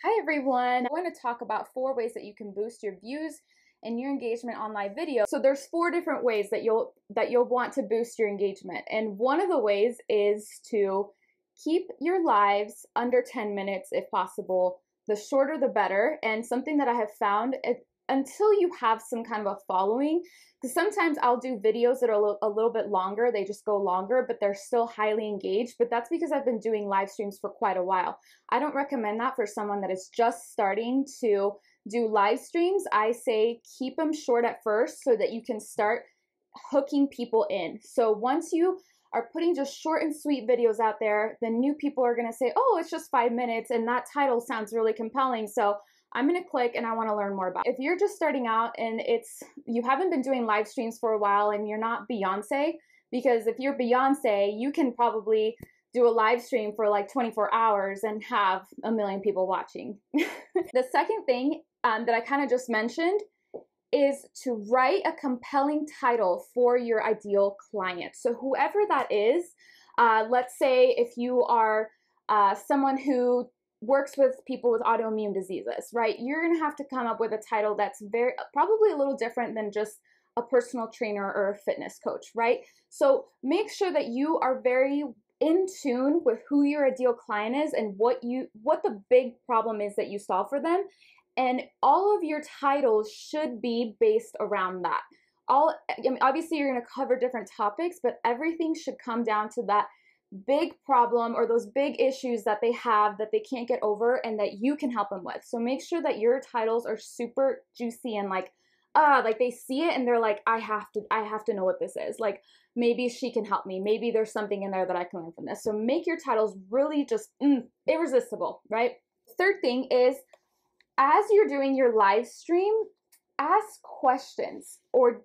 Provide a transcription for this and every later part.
Hi everyone. I want to talk about 4 ways that you can boost your views and your engagement on live video. So there's 4 different ways that you'll want to boost your engagement. And one of the ways is to keep your lives under 10 minutes if possible. The shorter the better. And something that I have found until you have some kind of a following, because sometimes I'll do videos that are a little bit longer, they just go longer, but they're still highly engaged, but that's because I've been doing live streams for quite a while. I don't recommend that for someone that is just starting to do live streams. I say keep them short at first so that you can start hooking people in. So once you are putting just short and sweet videos out there, then new people are going to say, oh, it's just 5 minutes and that title sounds really compelling. So I'm going to click and I want to learn more about it. If you're just starting out and you haven't been doing live streams for a while and you're not Beyonce, because if you're Beyonce, you can probably do a live stream for like 24 hours and have 1 million people watching. The second thing that I kind of just mentioned is to write a compelling title for your ideal client. So whoever that is, let's say if you are someone who works with people with autoimmune diseases, right? You're gonna have to come up with a title that's probably a little different than just a personal trainer or a fitness coach, right? So make sure that you are very in tune with who your ideal client is and what the big problem is that you solve for them. And all of your titles should be based around that. I mean, obviously you're going to cover different topics, but everything should come down to that big problem or those big issues that they have that they can't get over and that you can help them with. So make sure that your titles are super juicy and like they see it and they're like, I have to know what this is. Like maybe she can help me. Maybe there's something in there that I can learn from this. So make your titles really just irresistible, right? Third thing is, as you're doing your live stream, ask questions or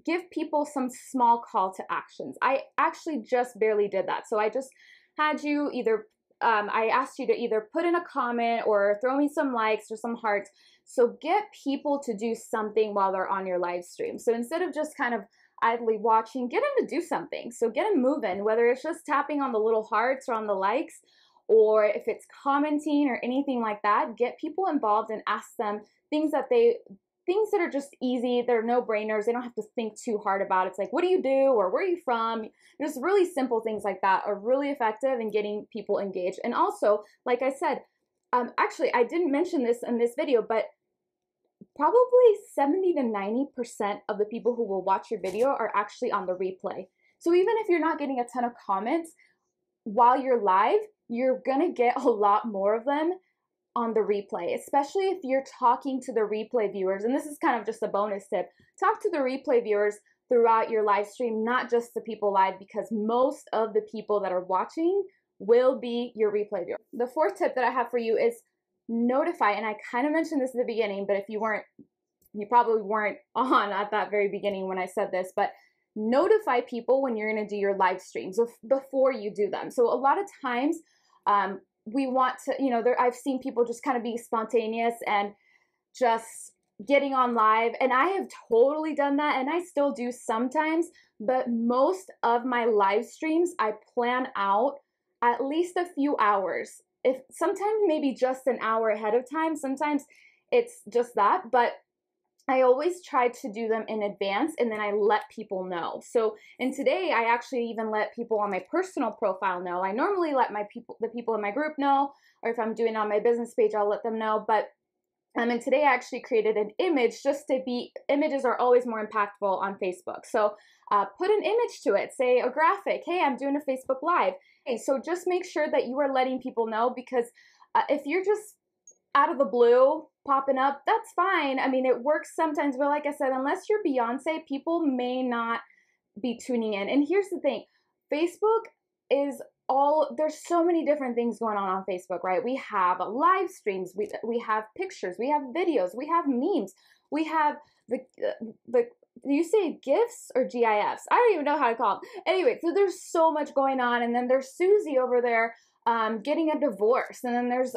give people some small call to actions. I actually just barely did that. So I just had you I asked you to either put in a comment or throw me some likes or some hearts. So get people to do something while they're on your live stream. So instead of just kind of idly watching, get them to do something. So get them moving, whether it's just tapping on the little hearts or on the likes, or if it's commenting or anything like that. Get people involved and ask them things that are just easy. They're no-brainers. They don't have to think too hard about it. It's like, what do you do? Or where are you from? Just really simple things like that are really effective in getting people engaged. And also, like I said, actually, I didn't mention this in this video, but probably 70 to 90% of the people who will watch your video are actually on the replay. So even if you're not getting a ton of comments while you're live, you're gonna get a lot more of them on the replay, especially if you're talking to the replay viewers. And this is kind of just a bonus tip. Talk to the replay viewers throughout your live stream, not just the people live, because most of the people that are watching will be your replay viewer. The fourth tip that I have for you is notify, and I kind of mentioned this at the beginning, but if you probably weren't on at that very beginning when I said this, but notify people when you're going to do your live streams before you do them. So a lot of times we want to, I've seen people just kind of be spontaneous and just getting on live, and I have totally done that, and I still do sometimes, but most of my live streams I plan out at least a few hours. If sometimes maybe just an hour ahead of time, sometimes it's just that, but I always try to do them in advance, and then I let people know. So, and today I actually even let people on my personal profile know. I normally let the people in my group know, or if I'm doing it on my business page, I'll let them know. But and today I actually created an image images are always more impactful on Facebook. So put an image to it, say a graphic, hey, I'm doing a Facebook Live. Okay, so just make sure that you are letting people know, because if you're just out of the blue popping up, that's fine. I mean, it works sometimes, but like I said, unless you're Beyonce, people may not be tuning in. And here's the thing, Facebook is there's so many different things going on Facebook, right? We have live streams, we have pictures, we have videos, we have memes, we have the do you say GIFs or GIFs? I don't even know how to call them. Anyway, so there's so much going on. And then there's Susie over there getting a divorce. And then there's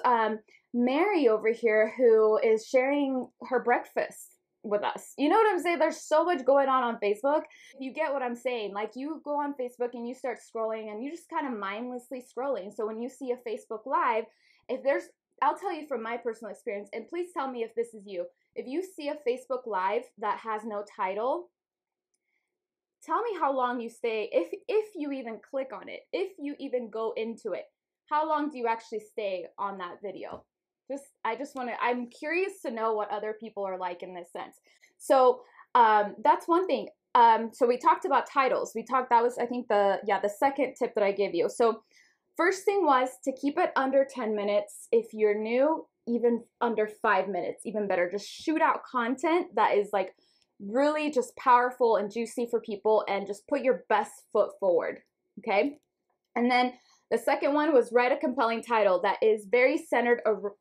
Mary over here who is sharing her breakfast with us. You know what I'm saying? There's so much going on Facebook. You get what I'm saying? Like, you go on Facebook and you start scrolling and you just kind of mindlessly scrolling. So when you see a Facebook Live, if there's I'll tell you from my personal experience, and please tell me if this is you. If you see a Facebook Live that has no title, tell me how long you stay, if you even click on it, if you even go into it. How long do you actually stay on that video? I'm curious to know what other people are like in this sense. So that's one thing. So we talked about titles. That was, I think, the second tip that I gave you. So first thing was to keep it under 10 minutes. If you're new, even under 5 minutes, even better. Just shoot out content that is like really just powerful and juicy for people, and just put your best foot forward, okay? And then the second one was write a compelling title that is very centered around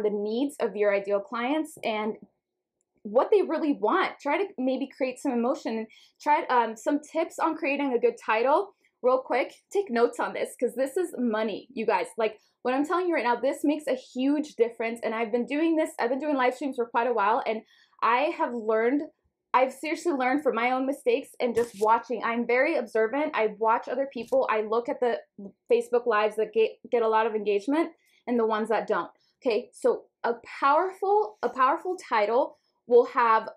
the needs of your ideal clients and what they really want. Try to maybe create some emotion. Try some tips on creating a good title real quick. Take notes on this, because this is money, you guys. Like what I'm telling you right now, this makes a huge difference. And I've been doing live streams for quite a while, and I've seriously learned from my own mistakes and just watching. I'm very observant. I watch other people. I look at the Facebook Lives that get a lot of engagement and the ones that don't. Okay, so a powerful title will have,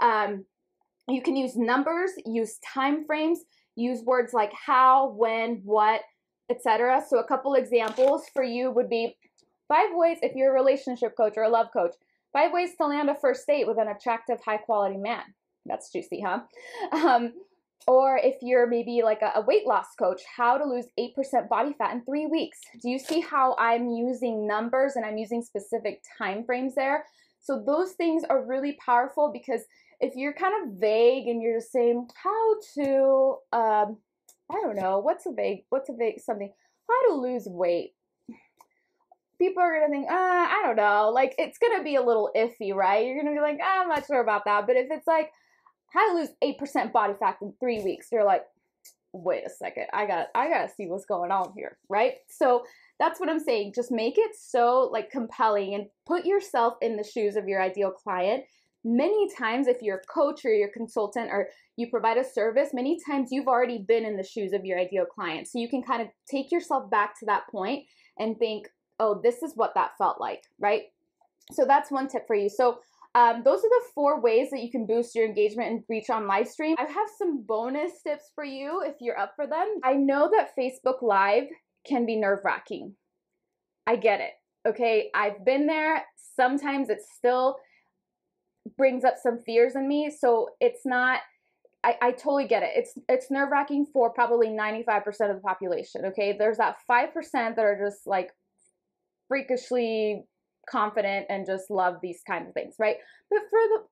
you can use numbers, use time frames, use words like how, when, what, etc. So a couple examples for you would be 5 ways, if you're a relationship coach or a love coach, 5 ways to land a first date with an attractive, high quality man. That's juicy, huh? Or if you're maybe like a weight loss coach, how to lose 8% body fat in 3 weeks. Do you see how I'm using numbers and I'm using specific time frames there? So those things are really powerful, because if you're kind of vague and you're just saying how to, I don't know, what's a vague something, how to lose weight, people are gonna think, I don't know, like it's gonna be a little iffy, right? You're gonna be like, I'm not sure about that. But if it's like, how to lose 8% body fat in 3 weeks, you're like, wait a second, I gotta see what's going on here, right? So that's what I'm saying. Just make it so like compelling, and put yourself in the shoes of your ideal client. Many times, if you're a coach or you're a consultant or you provide a service, many times you've already been in the shoes of your ideal client. So you can kind of take yourself back to that point and think, oh, this is what that felt like, right? So that's one tip for you. So those are the 4 ways that you can boost your engagement and reach on live stream. I have some bonus tips for you if you're up for them. I know that Facebook Live can be nerve-wracking. I get it, okay? I've been there. Sometimes it still brings up some fears in me, so it's not, I totally get it. It's nerve-wracking for probably 95% of the population, okay? There's that 5% that are just like freakishly confident and just love these kinds of things, right? But for the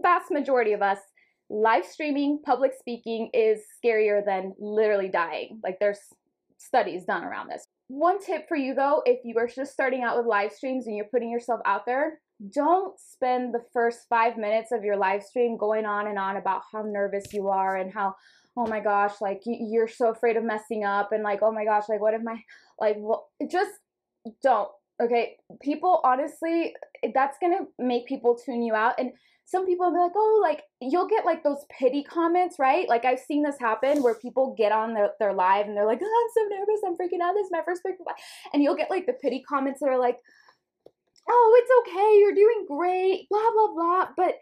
vast majority of us, live streaming, public speaking is scarier than literally dying. Like there's studies done around this. One tip for you though, if you are just starting out with live streams and you're putting yourself out there, don't spend the first 5 minutes of your live stream going on and on about how nervous you are and how, oh my gosh, like you're so afraid of messing up, and like, oh my gosh, like what if my, like, well, just don't. Okay, people, honestly, that's gonna make people tune you out. And some people will be like, oh, like, you'll get like those pity comments, right? Like I've seen this happen where people get on their live and they're like, oh, I'm so nervous, I'm freaking out, this is my first Facebook Live. And you'll get like the pity comments that are like, oh, it's okay, you're doing great, blah, blah, blah. But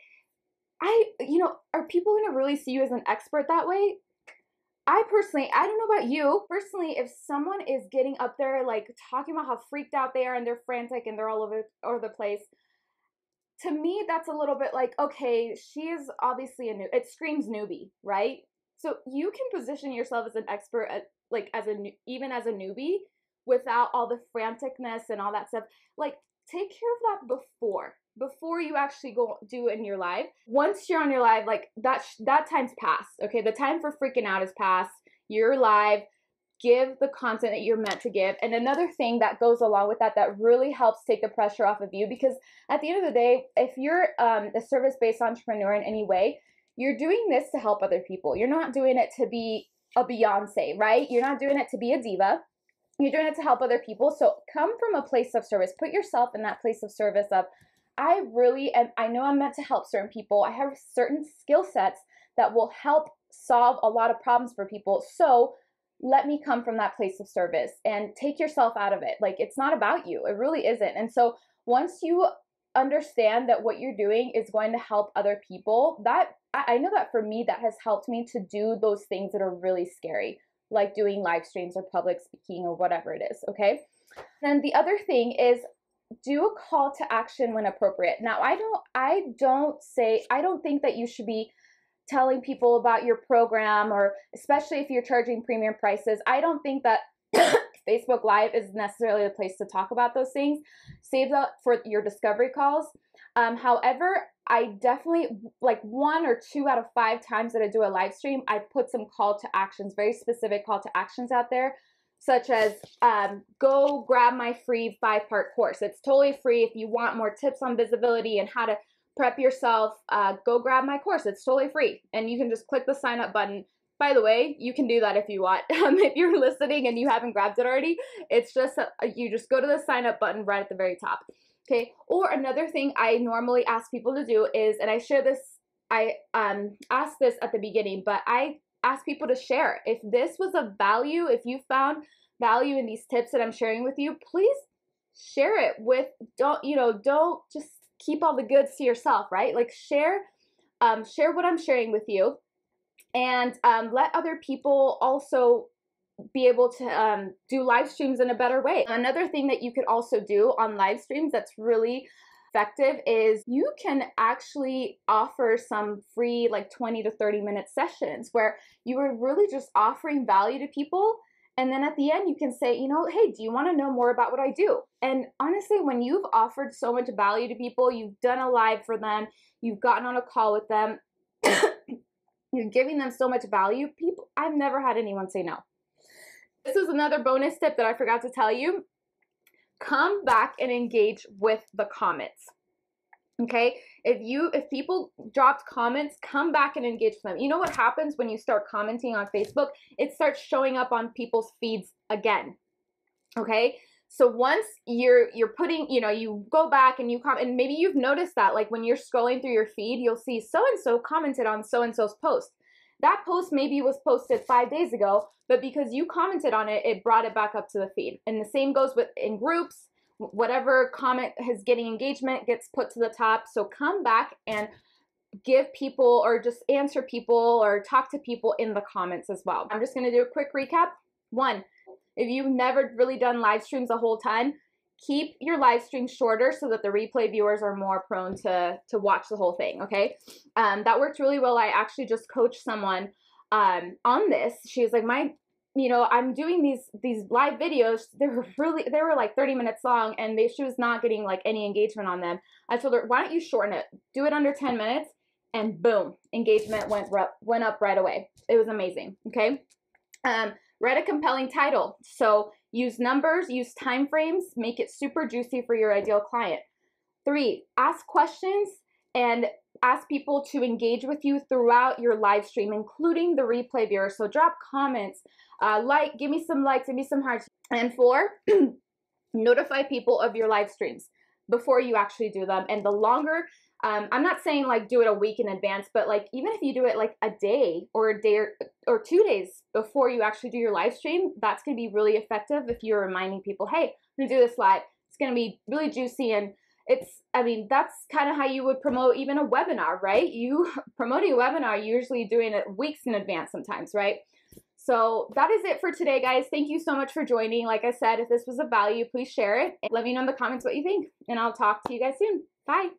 are people gonna really see you as an expert that way? I don't know about you, personally, if someone is getting up there, like, talking about how freaked out they are and they're frantic and they're all over the place, to me, that's a little bit like, okay, she is obviously it screams newbie, right? So you can position yourself as an expert, even as a newbie, without all the franticness and all that stuff. Like, take care of that before you actually go do it in your live. Once you're on your live, like that time's passed, okay? The time for freaking out is past. You're live. Give the content that you're meant to give. And another thing that goes along with that really helps take the pressure off of you, because at the end of the day, if you're a service-based entrepreneur in any way, you're doing this to help other people. You're not doing it to be a Beyonce, right? You're not doing it to be a diva. You're doing it to help other people. So come from a place of service. Put yourself in that place of service of, I know I'm meant to help certain people. I have certain skill sets that will help solve a lot of problems for people. So let me come from that place of service and take yourself out of it. Like, it's not about you. It really isn't. And so once you understand that what you're doing is going to help other people, that I know that for me, that has helped me to do those things that are really scary, like doing live streams or public speaking or whatever it is. Okay. Then the other thing is, do a call to action when appropriate. Now, I don't think that you should be telling people about your program, or especially if you're charging premium prices. I don't think that Facebook Live is necessarily the place to talk about those things. Save that for your discovery calls. However, I definitely, like 1 or 2 out of 5 times that I do a live stream, I put some call to actions, very specific call to actions out there, such as go grab my free 5-part course. It's totally free. If you want more tips on visibility and how to prep yourself, go grab my course. It's totally free. And you can just click the sign up button. By the way, you can do that if you want. If you're listening and you haven't grabbed it already, it's just, you just go to the sign up button right at the very top. Okay. Or another thing I normally ask people to do is, and I share this, I asked this at the beginning, but I ask people to share. If this was of value, if you found value in these tips that I'm sharing with you, please share it with, don't just keep all the goods to yourself, right? Like, share what I'm sharing with you, and let other people also be able to do live streams in a better way. Another thing that you could also do on live streams that's really effective is you can actually offer some free, like 20 to 30 minute sessions where you are really just offering value to people. And then at the end, you can say, hey, do you want to know more about what I do? And honestly, when you've offered so much value to people, you've done a live for them, you've gotten on a call with them, you're giving them so much value, I've never had anyone say no. This is another bonus tip that I forgot to tell you. Come back and engage with the comments. Okay, if people dropped comments, come back and engage with them. You know what happens when you start commenting on Facebook? It starts showing up on people's feeds again. Okay, so once you're putting, you go back and you comment, and maybe you've noticed that, like when you're scrolling through your feed, you'll see so-and-so commented on so-and-so's post. That post maybe was posted 5 days ago, but because you commented on it, it brought it back up to the feed. And the same goes in groups. Whatever comment is getting engagement gets put to the top. So come back and give people, or just answer people, or talk to people in the comments as well. I'm just going to do a quick recap. 1, if you've never really done live streams the whole time, keep your live stream shorter so that the replay viewers are more prone to watch the whole thing. Okay. That worked really well. I actually just coached someone on this. She was like, I'm doing these live videos. They were like 30 minutes long, and she was not getting like any engagement on them. I told her, why don't you shorten it? Do it under 10 minutes, and boom, engagement went up right away. It was amazing. Okay. Write a compelling title. So use numbers, use time frames, make it super juicy for your ideal client. 3, ask questions and ask people to engage with you throughout your live stream, including the replay viewers. So drop comments, give me some likes, give me some hearts. And 4, notify people of your live streams before you actually do them. And the longer, I'm not saying like do it a week in advance, but like even if you do it like a day or 2 days before you actually do your live stream, that's going to be really effective if you're reminding people, hey, I'm going to do this live. It's going to be really juicy. And that's kind of how you would promote even a webinar, right? You promoting a webinar, you're usually doing it weeks in advance sometimes, right? So that is it for today, guys. Thank you so much for joining. Like I said, if this was of value, please share it. Let me know in the comments what you think, and I'll talk to you guys soon. Bye.